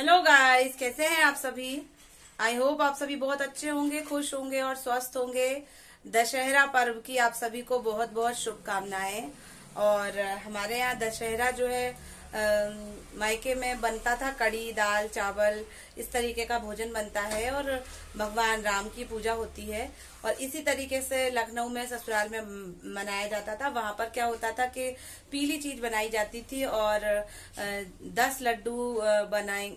Hello guys, कैसे हैं आप सभी। आई होप आप सभी बहुत अच्छे होंगे, खुश होंगे और स्वस्थ होंगे। दशहरा पर्व की आप सभी को बहुत बहुत शुभकामनाएं। और हमारे यहाँ दशहरा जो है मायके में बनता था, कड़ी दाल चावल इस तरीके का भोजन बनता है और भगवान राम की पूजा होती है। और इसी तरीके से लखनऊ में ससुराल में मनाया जाता था। वहां पर क्या होता था कि पीली चीज बनाई जाती थी और 10 लड्डू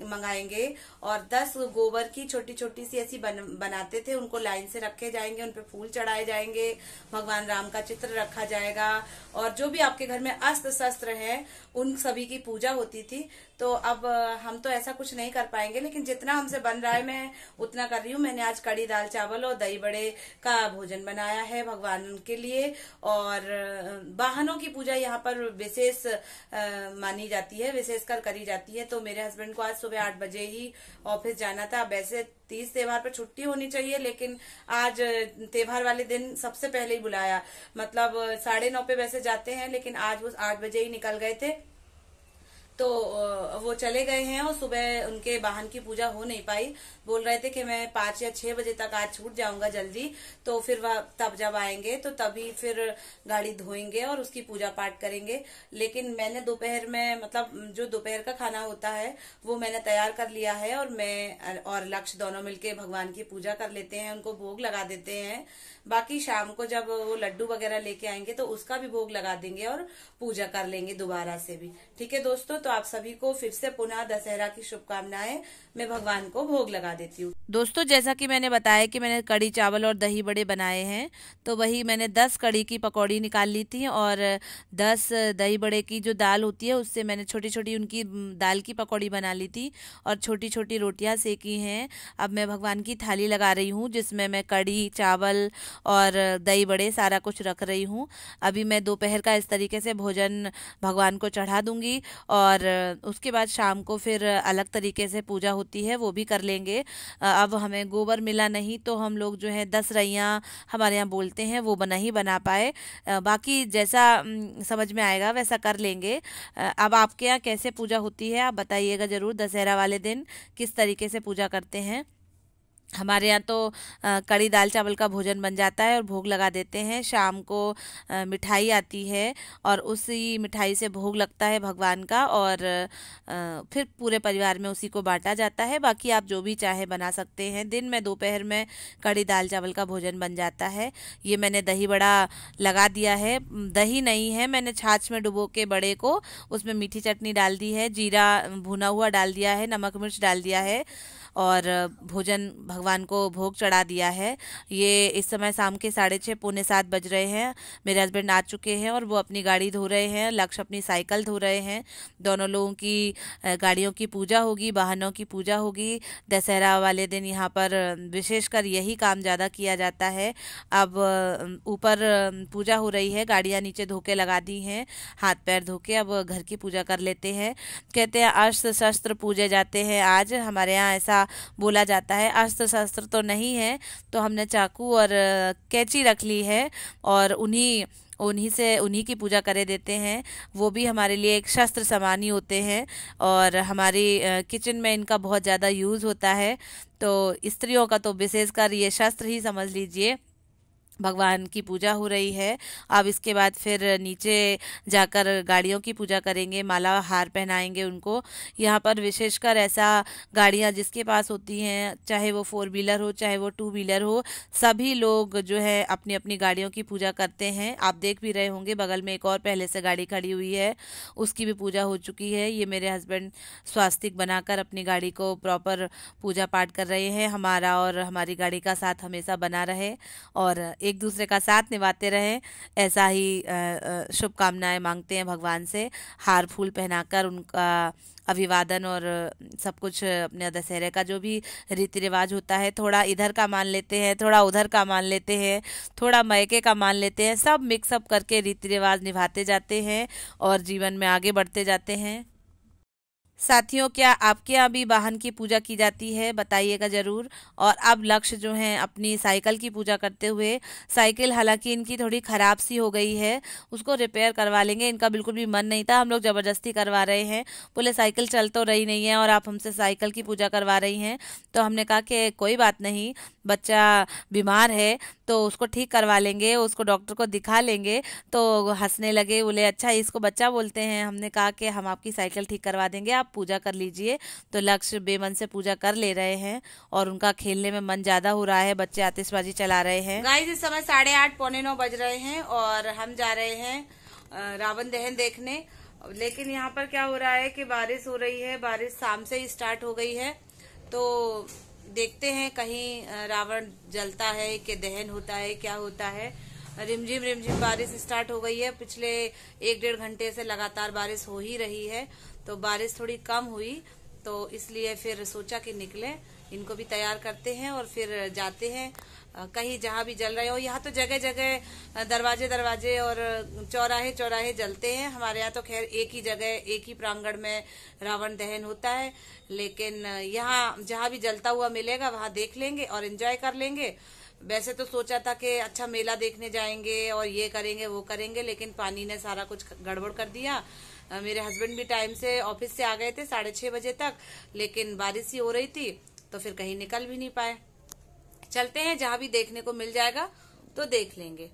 मंगाएंगे और 10 गोबर की छोटी छोटी सी ऐसी बनाते थे। उनको लाइन से रखे जाएंगे, उन पे फूल चढ़ाए जाएंगे, भगवान राम का चित्र रखा जाएगा और जो भी आपके घर में अस्त्र शस्त्र है उन सभी की पूजा होती थी। तो अब हम तो ऐसा कुछ नहीं कर पाएंगे, लेकिन जितना हमसे बन रहा है मैं उतना कर रही हूँ। मैंने आज कड़ी दाल चावल और दही बड़े का भोजन बनाया है भगवान के लिए। और वाहनों की पूजा यहाँ पर विशेष मानी जाती है, विशेषकर करी जाती है। तो मेरे हस्बैंड को आज सुबह 8 बजे ही ऑफिस जाना था। वैसे 30 त्योहार पर छुट्टी होनी चाहिए, लेकिन आज त्योहार वाले दिन सबसे पहले ही बुलाया। मतलब 9:30 पे वैसे जाते हैं, लेकिन आज वो 8 बजे ही निकल गए थे। तो वो चले गए हैं और सुबह उनके वाहन की पूजा हो नहीं पाई। बोल रहे थे कि मैं 5 या 6 बजे तक आज छूट जाऊंगा जल्दी, तो फिर वह तब जब आएंगे तो तभी फिर गाड़ी धोएंगे और उसकी पूजा पाठ करेंगे। लेकिन मैंने दोपहर में, मतलब जो दोपहर का खाना होता है वो मैंने तैयार कर लिया है और मैं और लक्ष्य दोनों मिलके भगवान की पूजा कर लेते हैं, उनको भोग लगा देते हैं। बाकी शाम को जब वो लड्डू वगैरह लेके आएंगे तो उसका भी भोग लगा देंगे और पूजा कर लेंगे दोबारा से भी। ठीक है दोस्तों, तो आप सभी को फिर से पुनः दशहरा की शुभकामनाएं। मैं भगवान को भोग लगा देती हूँ। दोस्तों, जैसा कि मैंने बताया कि मैंने कड़ी चावल और दही बड़े बनाए हैं, तो वही मैंने 10 कड़ी की पकौड़ी निकाल ली थी और 10 दही बड़े की जो दाल होती है उससे मैंने छोटी छोटी उनकी दाल की पकौड़ी बना ली थी और छोटी छोटी रोटियां सेकी हैं। अब मैं भगवान की थाली लगा रही हूँ जिसमें मैं कड़ी चावल और दही बड़े सारा कुछ रख रही हूँ। अभी मैं दोपहर का इस तरीके से भोजन भगवान को चढ़ा दूंगी और उसके बाद शाम को फिर अलग तरीके से पूजा होती है, वो भी कर लेंगे। अब हमें गोबर मिला नहीं तो हम लोग जो है 10 रैया हमारे यहाँ बोलते हैं, वो नहीं बना पाए। बाकी जैसा समझ में आएगा वैसा कर लेंगे। अब आपके यहाँ कैसे पूजा होती है आप बताइएगा जरूर। दशहरा वाले दिन किस तरीके से पूजा करते हैं। हमारे यहाँ तो कड़ी दाल चावल का भोजन बन जाता है और भोग लगा देते हैं। शाम को मिठाई आती है और उसी मिठाई से भोग लगता है भगवान का और फिर पूरे परिवार में उसी को बांटा जाता है। बाकी आप जो भी चाहे बना सकते हैं। दिन में दोपहर में कड़ी दाल चावल का भोजन बन जाता है। ये मैंने दही बड़ा लगा दिया है, दही नहीं है, मैंने छाछ में डुबो के बड़े को उसमें मीठी चटनी डाल दी है, जीरा भुना हुआ डाल दिया है, नमक मिर्च डाल दिया है और भोजन भगवान को भोग चढ़ा दिया है। ये इस समय शाम के 6:30 पौने 7 बज रहे हैं। मेरे हस्बैंड आ चुके हैं और वो अपनी गाड़ी धो रहे हैं, लक्ष्य अपनी साइकिल धो रहे हैं। दोनों लोगों की गाड़ियों की पूजा होगी, वाहनों की पूजा होगी। दशहरा वाले दिन यहाँ पर विशेषकर यही काम ज़्यादा किया जाता है। अब ऊपर पूजा हो रही है, गाड़ियाँ नीचे धो के लगा दी हैं, हाथ पैर धो के अब घर की पूजा कर लेते हैं। कहते हैं अस्त्र शस्त्र पूजे जाते हैं आज, हमारे यहाँ ऐसा बोला जाता है। अस्त्र शस्त्र तो नहीं है तो हमने चाकू और कैंची रख ली है और उन्हीं की पूजा करे देते हैं। वो भी हमारे लिए एक शस्त्र समान ही होते हैं और हमारी किचन में इनका बहुत ज़्यादा यूज़ होता है। तो स्त्रियों का तो विशेषकर ये शस्त्र ही समझ लीजिए। भगवान की पूजा हो रही है। अब इसके बाद फिर नीचे जाकर गाड़ियों की पूजा करेंगे, माला हार पहनाएंगे उनको। यहाँ पर विशेषकर ऐसा गाड़ियाँ जिसके पास होती हैं, चाहे वो 4 व्हीलर हो चाहे वो 2 व्हीलर हो, सभी लोग जो है अपनी अपनी गाड़ियों की पूजा करते हैं। आप देख भी रहे होंगे बगल में एक और पहले से गाड़ी खड़ी हुई है, उसकी भी पूजा हो चुकी है। ये मेरे हस्बैंड स्वास्तिक बनाकर अपनी गाड़ी को प्रॉपर पूजा पाठ कर रहे हैं। हमारा और हमारी गाड़ी का साथ हमेशा बना रहे और एक दूसरे का साथ निभाते रहें, ऐसा ही शुभकामनाएं मांगते हैं भगवान से। हार फूल पहनाकर उनका अभिवादन और सब कुछ अपने दशहरे का जो भी रीति रिवाज होता है, थोड़ा इधर का मान लेते हैं, थोड़ा उधर का मान लेते हैं, थोड़ा मायके का मान लेते हैं, सब मिक्सअप करके रीति रिवाज निभाते जाते हैं और जीवन में आगे बढ़ते जाते हैं। साथियों, क्या आपके यहाँ भी वाहन की पूजा की जाती है? बताइएगा ज़रूर। और अब लक्ष्य जो हैं अपनी साइकिल की पूजा करते हुए, साइकिल हालांकि इनकी थोड़ी ख़राब सी हो गई है, उसको रिपेयर करवा लेंगे। इनका बिल्कुल भी मन नहीं था, हम लोग ज़बरदस्ती करवा रहे हैं। बोले साइकिल चल तो रही नहीं है और आप हमसे साइकिल की पूजा करवा रही हैं। तो हमने कहा कि कोई बात नहीं, बच्चा बीमार है तो उसको ठीक करवा लेंगे, उसको डॉक्टर को दिखा लेंगे। तो हंसने लगे, बोले अच्छा इसको बच्चा बोलते हैं? हमने कहा कि हम आपकी साइकिल ठीक करवा देंगे, आप पूजा कर लीजिए। तो लक्ष्य बेमन से पूजा कर ले रहे हैं और उनका खेलने में मन ज्यादा हो रहा है। बच्चे आतिशबाजी चला रहे हैं। गाइस, इस समय 8:30 पौने 9 बज रहे हैं और हम जा रहे हैं रावण दहन देखने। लेकिन यहाँ पर क्या हो रहा है कि बारिश हो रही है, बारिश शाम से ही स्टार्ट हो गई है। तो देखते हैं कहीं रावण जलता है कि दहन होता है, क्या होता है। रिमझिम रिमझिम बारिश स्टार्ट हो गई है। पिछले 1-1.5 घंटे से लगातार बारिश हो ही रही है। तो बारिश थोड़ी कम हुई तो इसलिए फिर सोचा कि निकले, इनको भी तैयार करते हैं और फिर जाते हैं कहीं जहां भी जल रहे हो। यहाँ तो जगह जगह दरवाजे दरवाजे और चौराहे चौराहे जलते हैं। हमारे यहाँ तो खैर एक ही जगह, एक ही प्रांगण में रावण दहन होता है। लेकिन यहाँ जहां भी जलता हुआ मिलेगा वहां देख लेंगे और एंजॉय कर लेंगे। वैसे तो सोचा था कि अच्छा मेला देखने जाएंगे और ये करेंगे वो करेंगे, लेकिन पानी ने सारा कुछ गड़बड़ कर दिया। मेरे हस्बैंड भी टाइम से ऑफिस से आ गए थे 6:30 बजे तक, लेकिन बारिश ही हो रही थी तो फिर कहीं निकल भी नहीं पाए। चलते हैं, जहां भी देखने को मिल जाएगा तो देख लेंगे।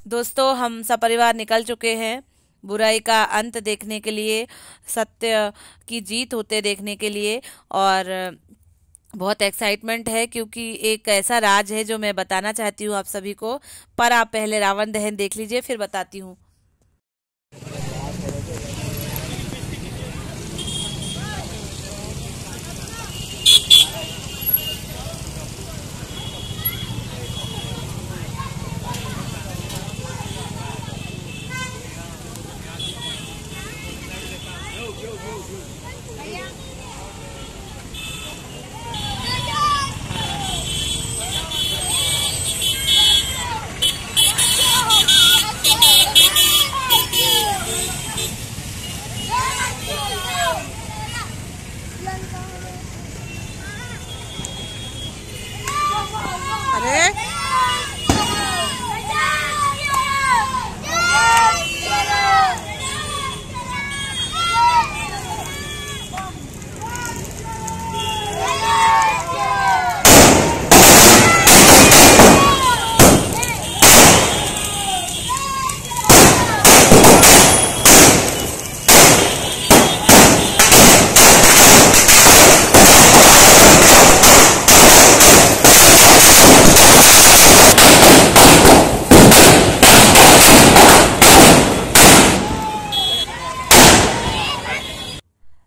दोस्तों, हम सपरिवार निकल चुके हैं बुराई का अंत देखने के लिए, सत्य की जीत होते देखने के लिए। और बहुत एक्साइटमेंट है क्योंकि एक ऐसा राज है जो मैं बताना चाहती हूँ आप सभी को। पर आप पहले रावण दहन देख लीजिए, फिर बताती हूँ। अरे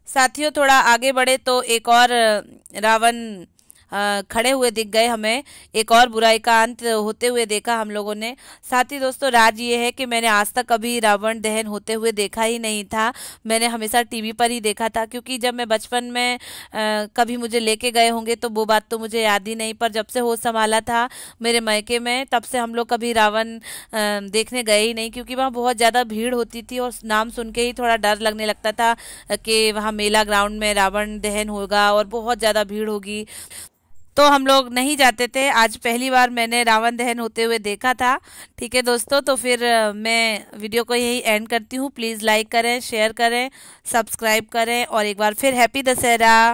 साथियों, थोड़ा आगे बढ़े तो एक और रावण खड़े हुए दिख गए हमें। एक और बुराई का अंत होते हुए देखा हम लोगों ने। साथ ही दोस्तों, राज ये है कि मैंने आज तक कभी रावण दहन होते हुए देखा ही नहीं था। मैंने हमेशा टीवी पर ही देखा था, क्योंकि जब मैं बचपन में कभी मुझे लेके गए होंगे तो वो बात तो मुझे याद ही नहीं। पर जब से होश संभाला था मेरे मायके में, तब से हम लोग कभी रावण देखने गए ही नहीं, क्योंकि वहाँ बहुत ज़्यादा भीड़ होती थी और नाम सुन के ही थोड़ा डर लगने लगता था कि वहाँ मेला ग्राउंड में रावण दहन होगा और बहुत ज़्यादा भीड़ होगी। तो हम लोग नहीं जाते थे। आज पहली बार मैंने रावण दहन होते हुए देखा था। ठीक है दोस्तों, तो फिर मैं वीडियो को यही एंड करती हूँ। प्लीज़ लाइक करें, शेयर करें, सब्सक्राइब करें और एक बार फिर हैप्पी दशहरा।